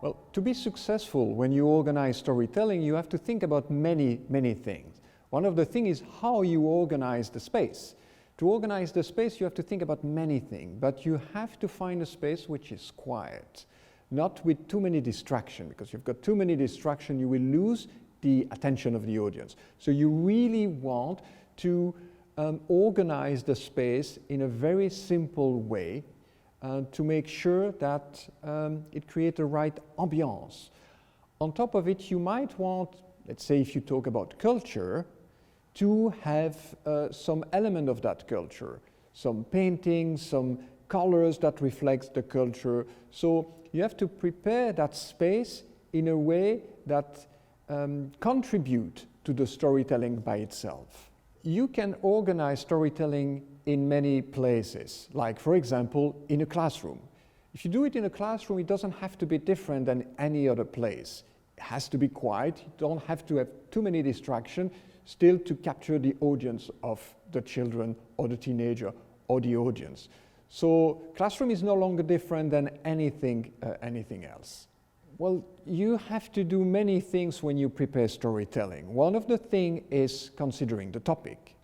Well, to be successful when you organize storytelling, you have to think about many things. One of the things is how you organize the space. To organize the space, you have to think about many things, but you have to find a space which is quiet, not with too many distractions, because if you've got too many distractions, you will lose the attention of the audience. So you really want to organize the space in a very simple way to make sure that it creates the right ambiance. On top of it, you might want, let's say if you talk about culture, to have some element of that culture, some paintings, some colors that reflects the culture. So you have to prepare that space in a way that contribute to the storytelling by itself. You can organize storytelling in many places, like for example in a classroom. If you do it in a classroom, it doesn't have to be different than any other place. It has to be quiet, you don't have to have too many distractions, still to capture the audience of the children or the teenager or the audience. So classroom is no longer different than anything else. Well, you have to do many things when you prepare storytelling. One of the things is considering the topic.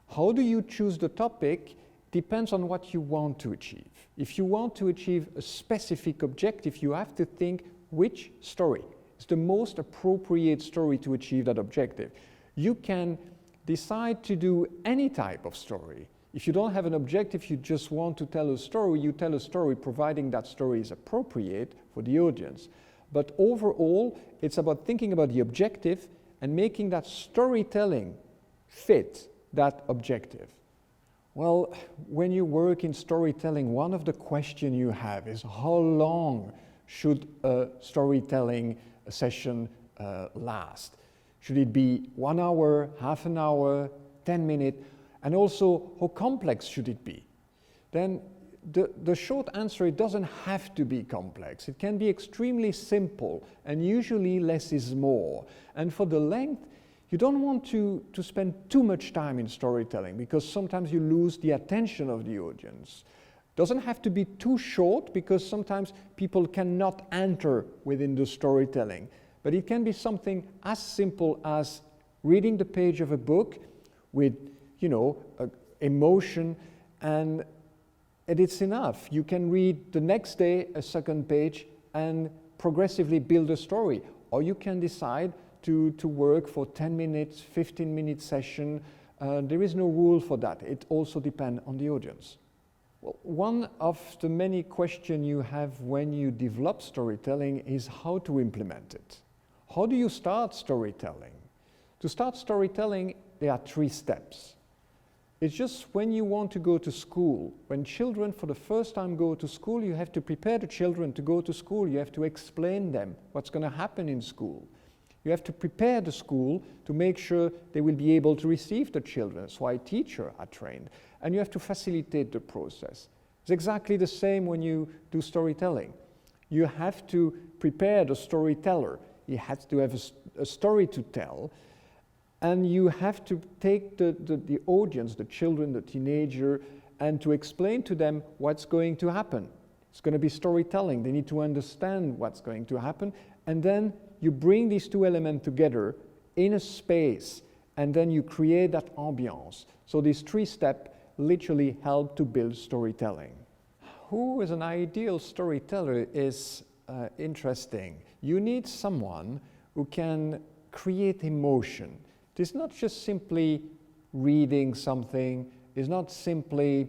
How do you choose the topic depends on what you want to achieve. If you want to achieve a specific objective, you have to think which story is the most appropriate story to achieve that objective. You can decide to do any type of story. If you don't have an objective, you just want to tell a story, you tell a story providing that story is appropriate for the audience. But overall, it's about thinking about the objective and making that storytelling fit that objective. Well, when you work in storytelling, one of the questions you have is how long should a storytelling session last? Should it be 1 hour, half an hour, 10 minutes? And also, how complex should it be? Then the short answer, it doesn't have to be complex. It can be extremely simple, and usually less is more. And for the length, you don't want to spend too much time in storytelling, because sometimes you lose the attention of the audience. Doesn't have to be too short, because sometimes people cannot enter within the storytelling. But it can be something as simple as reading the page of a book with, emotion, and it's enough. You can read the next day a second page and progressively build a story. Or you can decide to work for 10 minutes, 15-minute session. There is no rule for that. It also depends on the audience. Well, one of the many questions you have when you develop storytelling is how to implement it. How do you start storytelling? To start storytelling, there are 3 steps. It's just when you want to go to school. When children for the first time go to school, you have to prepare the children to go to school. You have to explain them what's going to happen in school. You have to prepare the school to make sure they will be able to receive the children. That's why teachers are trained. And you have to facilitate the process. It's exactly the same when you do storytelling. You have to prepare the storyteller. He has to have a story to tell. And you have to take the audience, the children, the teenager, and to explain to them what's going to happen. It's going to be storytelling. They need to understand what's going to happen. And then you bring these 2 elements together in a space, and then you create that ambiance. So these 3 steps literally help to build storytelling. Who is an ideal storyteller is interesting. You need someone who can create emotion. It's not just simply reading something, it's not simply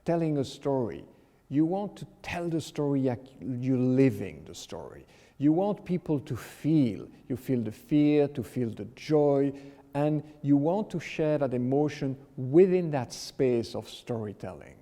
telling a story. You want to tell the story like you're living the story. You want people to feel. You feel the fear, to feel the joy, and you want to share that emotion within that space of storytelling.